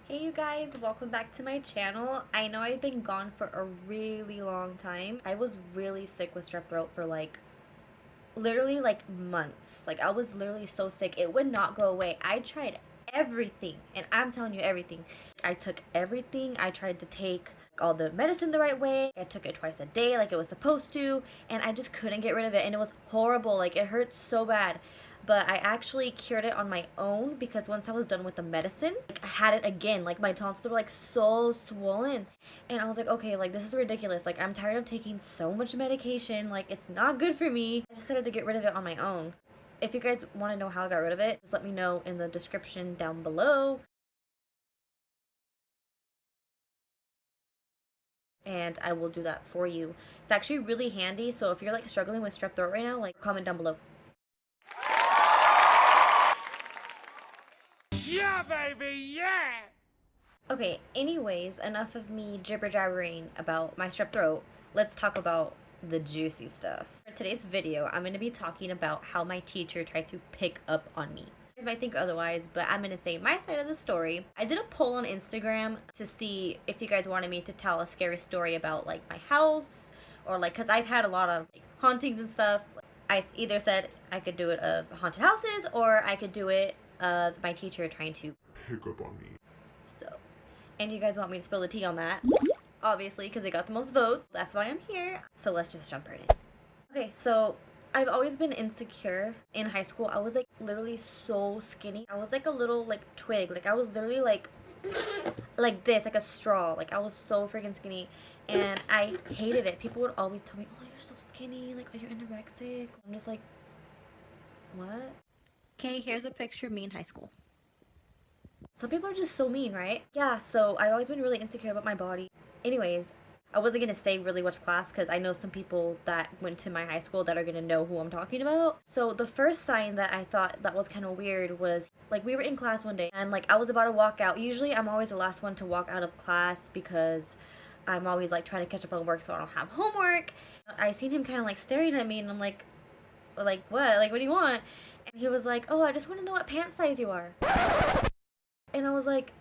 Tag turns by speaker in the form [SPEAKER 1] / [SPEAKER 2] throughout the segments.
[SPEAKER 1] Hey you guys, welcome back to my channel. I know I've been gone for a really long time. I was really sick with strep throat for literally months. I was literally so sick. It would not go away. I tried everything, and I'm telling you everything. I took everything. I tried to take all the medicine the right way. I took it twice a day like it was supposed to, and I just couldn't get rid of it, and it was horrible. It hurt so bad. But I actually cured it on my own because once I was done with the medicine, I had it again. My tonsils were so swollen. And I was like, okay, this is ridiculous. I'm tired of taking so much medication. It's not good for me. I decided to get rid of it on my own. If you guys want to know how I got rid of it, just let me know in the description down below. And I will do that for you. It's actually really handy. So if you're struggling with strep throat right now, comment down below.
[SPEAKER 2] Yeah, baby, yeah!
[SPEAKER 1] Okay, anyways, enough of me jibber-jabbering about my strep throat. Let's talk about the juicy stuff. For today's video, I'm going to be talking about how my teacher tried to pick up on me. You guys might think otherwise, but I'm going to say my side of the story. I did a poll on Instagram to see if you guys wanted me to tell a scary story about my house, or because I've had a lot of hauntings and stuff. I either said I could do it of haunted houses, or I could do it of my teacher trying to
[SPEAKER 2] pick up on me.
[SPEAKER 1] So, and you guys want me to spill the tea on that, obviously, because they got the most votes. That's why I'm here. So let's just jump right in. Okay, so I've always been insecure. In high school, I was literally so skinny. I was a little twig. I was literally like this, like a straw. I was so freaking skinny, and I hated it. People would always tell me, oh, you're so skinny, are you anorexic? I'm just like, what? Okay, here's a picture of me in high school. Some people are just so mean, right? Yeah, so I've always been really insecure about my body. Anyways, I wasn't going to say really which class because I know some people that went to my high school that are going to know who I'm talking about. So the first sign that I thought that was kind of weird was, we were in class one day and I was about to walk out. Usually I'm always the last one to walk out of class because I'm always trying to catch up on work so I don't have homework. I seen him kind of staring at me, and I'm like, what? What do you want? And he was like, oh, I just want to know what pant size you are. And I was like,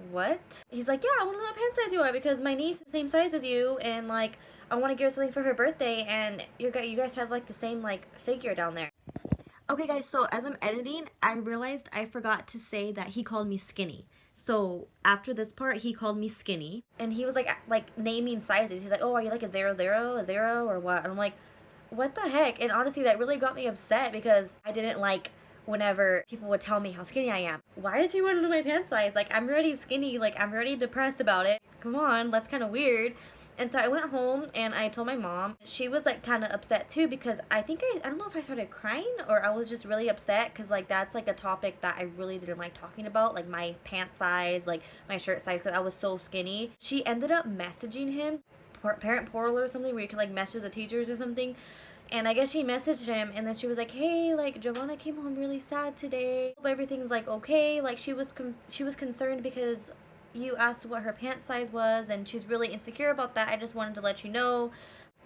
[SPEAKER 1] what? He's like, yeah, I want to know what pant size you are because my niece is the same size as you, and I want to get her something for her birthday, and you guys have the same figure down there. Okay guys, so as I'm editing, I realized I forgot to say that he called me skinny. So after this part, he called me skinny, and he was naming sizes. He's like, oh, are you a 0, 0, a 0, or what? And I'm like, what the heck? And honestly, that really got me upset because I didn't whenever people would tell me how skinny I am. Why does he want to know my pant size? I'm already skinny. I'm already depressed about it. Come on, that's kind of weird. And so I went home and I told my mom. She was kind of upset too because I don't know if I started crying or I was just really upset because that's a topic that I really didn't like talking about, my pant size, my shirt size, because I was so skinny. She ended up messaging him, parent portal or something, where you can message the teachers or something. And I guess she messaged him, and then she was like, hey, Giovanna came home really sad today. Hope everything's okay. She was concerned because you asked what her pant size was, and she's really insecure about that. I just wanted to let you know.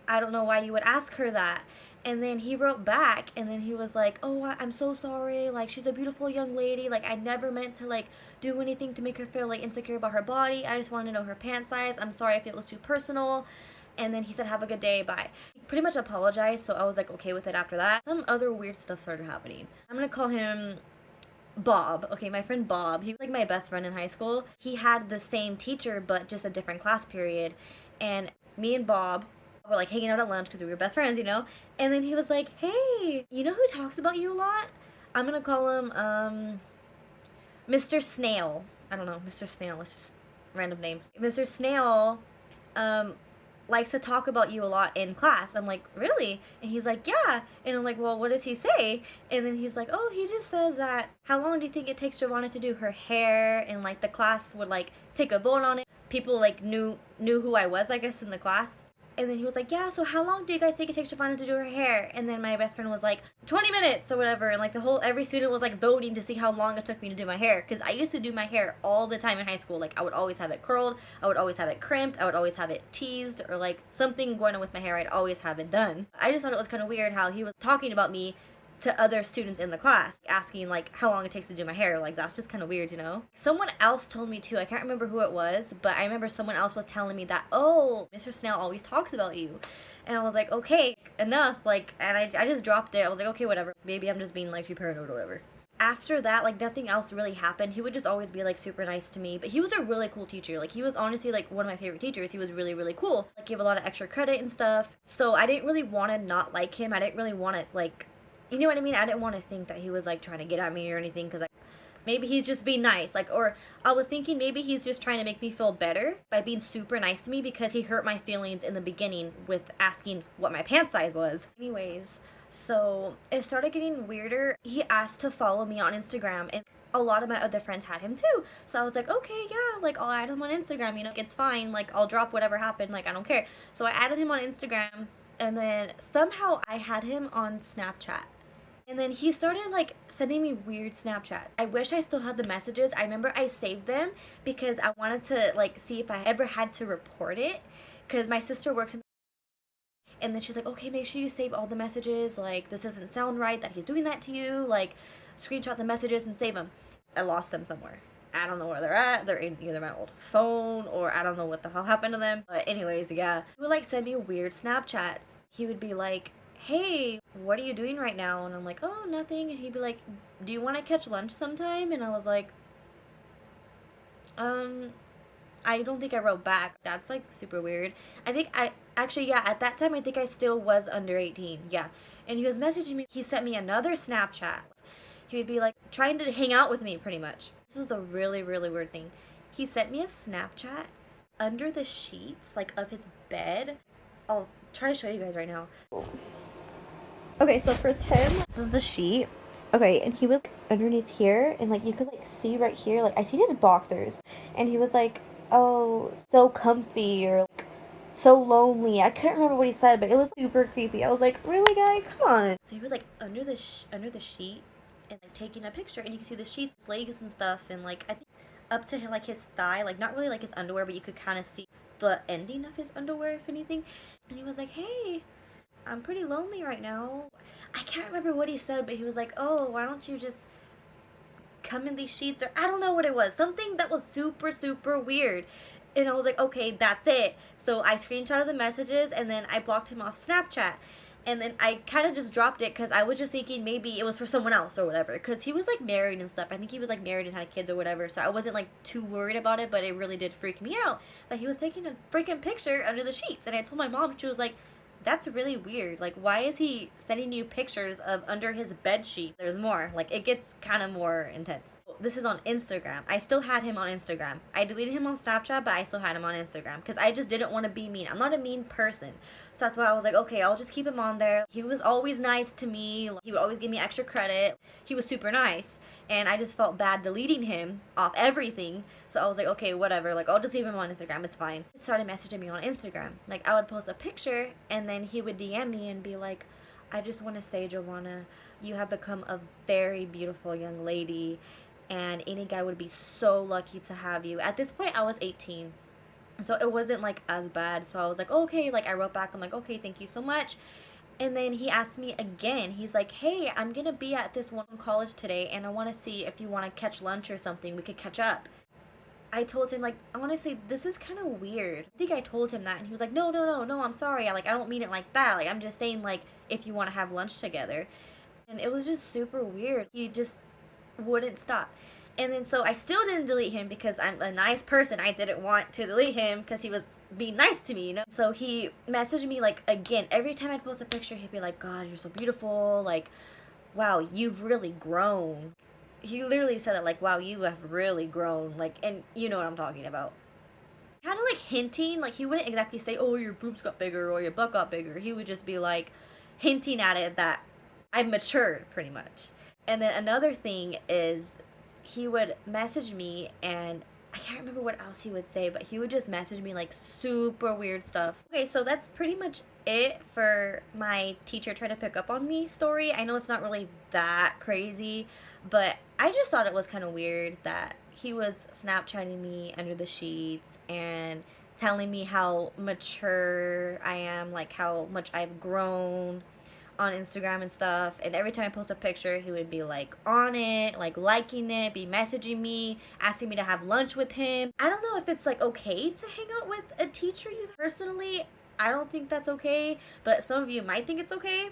[SPEAKER 1] I don't know why you would ask her that. And then he wrote back, and then he was like, oh, I'm so sorry. She's a beautiful young lady. I never meant to do anything to make her feel insecure about her body. I just wanted to know her pant size. I'm sorry if it was too personal. And then he said, have a good day, bye. He pretty much apologized, so I was okay with it after that. Some other weird stuff started happening. I'm gonna call him Bob. Okay, my friend Bob. He was my best friend in high school. He had the same teacher, but just a different class period. And me and Bob were hanging out at lunch because we were best friends, And then he was like, hey, you know who talks about you a lot? I'm gonna call him, Mr. Snail. I don't know, Mr. Snail. It's just random names. Mr. Snail, likes to talk about you a lot in class. I'm like, really? And he's like, yeah. And I'm like, well, what does he say? And then he's like, oh, he just says that, how long do you think it takes Giovanna to do her hair? And the class would take a vote on it. People knew who I was, I guess, in the class. And then he was like, yeah, so how long do you guys think it takes Giovanna to do her hair? And then my best friend was like, 20 minutes or whatever. And like every student was like voting to see how long it took me to do my hair. Because I used to do my hair all the time in high school. Like I would always have it curled. I would always have it crimped. I would always have it teased or like something going on with my hair. I'd always have it done. I just thought it was kind of weird how he was talking about me to other students in the class, asking like how long it takes to do my hair. Like that's just kind of weird, you know? Someone else told me too, I can't remember who it was, but I remember someone else was telling me that, oh, Mr. Snell always talks about you. And I was like, okay, enough. Like, and I just dropped it. I was like, okay, whatever. Maybe I'm just being like too paranoid or whatever. After that, like nothing else really happened. He would just always be like super nice to me. But he was a really cool teacher. Like he was honestly like one of my favorite teachers. He was really, really cool. Like gave a lot of extra credit and stuff. So I didn't really want to not like him. I didn't really want to like, you know what I mean? I didn't want to think that he was like trying to get at me or anything, because maybe he's just being nice. Like, or I was thinking maybe he's just trying to make me feel better by being super nice to me because he hurt my feelings in the beginning with asking what my pant size was. Anyways, so it started getting weirder. He asked to follow me on Instagram, and a lot of my other friends had him too. So I was like, okay, yeah, like I'll add him on Instagram, you know, it's fine. Like I'll drop whatever happened, like I don't care. So I added him on Instagram, and then somehow I had him on Snapchat. And then he started like sending me weird Snapchats. I wish I still had the messages. I remember I saved them because I wanted to like see if I ever had to report it, because my sister works in, and then she's like, okay, make sure you save all the messages. Like this doesn't sound right that he's doing that to you. Like screenshot the messages and save them. I lost them somewhere. I don't know where they're at. They're in either my old phone or I don't know what the hell happened to them. But anyways, yeah. He would like send me weird Snapchats. He would be like, hey, what are you doing right now? And I'm like, oh, nothing. And he'd be like, do you want to catch lunch sometime? And I was like, I don't think I wrote back. That's like super weird. I think actually, yeah, at that time, I think I still was under 18. Yeah. And he was messaging me. He sent me another Snapchat. He would be like trying to hang out with me pretty much. This is a really, really weird thing. He sent me a Snapchat under the sheets, like of his bed. I'll try to show you guys right now. Okay, so for him, this is the sheet. Okay, and he was underneath here, and like you could like see right here, like I seen his boxers, and he was like, oh, so comfy, or like so lonely. I couldn't remember what he said, but it was super creepy. I was like, really, guy, come on. So he was like under the sheet and like taking a picture, and you can see the sheets, his legs and stuff, and like I think up to like his thigh, like not really like his underwear, but you could kind of see the ending of his underwear, if anything. And he was like, hey, I'm pretty lonely right now. I can't remember what he said, but he was like, oh, why don't you just come in these sheets? Or I don't know what it was. Something that was super, super weird. And I was like, okay, that's it. So I screenshotted the messages, and then I blocked him off Snapchat. And then I kind of just dropped it because I was just thinking maybe it was for someone else or whatever. Because he was like married and stuff. I think he was like married and had kids or whatever. So I wasn't like too worried about it, but it really did freak me out that he was taking a freaking picture under the sheets. And I told my mom, she was like, that's really weird. Like, why is he sending you pictures of under his bed sheet? There's more. Like, it gets kind of more intense. This is on Instagram. I still had him on Instagram. I deleted him on Snapchat, but I still had him on Instagram because I just didn't want to be mean. I'm not a mean person. So that's why I was like, okay, I'll just keep him on there. He was always nice to me. He would always give me extra credit. He was super nice. And I just felt bad deleting him off everything. So I was like, okay, whatever. Like, I'll just leave him on Instagram. It's fine. He started messaging me on Instagram. Like, I would post a picture, and then he would DM me and be like, I just want to say, Giovanna, you have become a very beautiful young lady, and any guy would be so lucky to have you. At this point, I was 18. So it wasn't, like, as bad. So I was like, okay. Like, I wrote back. I'm like, okay, thank you so much. And then he asked me again. He's like, hey, I'm going to be at this one college today, and I want to see if you want to catch lunch or something. We could catch up. I told him, like, I want to say, this is kind of weird. I think I told him that, and he was like, no, I'm sorry. I don't mean it like that. Like, I'm just saying, like, if you want to have lunch together. And it was just super weird. He just wouldn't stop. And then so I still didn't delete him because I'm a nice person. I didn't want to delete him because he was being nice to me, you know? So he messaged me, like, again. Every time I'd post a picture, he'd be like, God, you're so beautiful. Like, wow, you've really grown. He literally said that, like, wow, you have really grown. Like, and you know what I'm talking about. Kind of like hinting. Like, he wouldn't exactly say, oh, your boobs got bigger or your butt got bigger. He would just be, like, hinting at it that I've matured, pretty much. And then another thing is, he would message me and I can't remember what else he would say, but he would just message me like super weird stuff. Okay, so that's pretty much it for my teacher trying to pick up on me story. I know it's not really that crazy, but I just thought it was kind of weird that he was Snapchatting me under the sheets and telling me how mature I am, like how much I've grown on Instagram and stuff. And every time I post a picture, he would be like on it, like liking it, be messaging me, asking me to have lunch with him. I don't know if it's like okay to hang out with a teacher. You personally, I don't think that's okay, but some of you might think it's okay.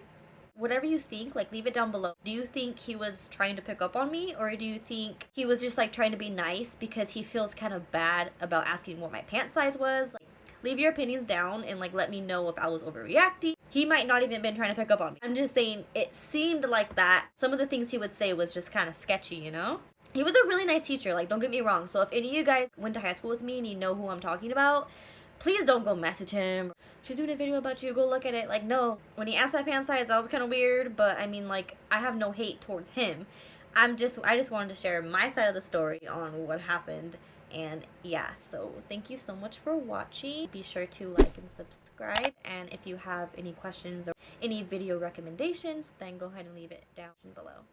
[SPEAKER 1] Whatever you think, like leave it down below. Do you think he was trying to pick up on me, or do you think he was just like trying to be nice because he feels kind of bad about asking what my pant size was? Like, leave your opinions down and like let me know if I was overreacting. He might not even been trying to pick up on me. I'm just saying it seemed like that. Some of the things he would say was just kind of sketchy, you know? He was a really nice teacher, like don't get me wrong. So if any of you guys went to high school with me and you know who I'm talking about, please don't go message him. She's doing a video about you, go look at it. Like, no. When he asked my pant size, that was kind of weird, but I mean, like, I have no hate towards him. I just wanted to share my side of the story on what happened. And yeah, so thank you so much for watching. Be sure to like and subscribe. And if you have any questions or any video recommendations, then go ahead and leave it down below.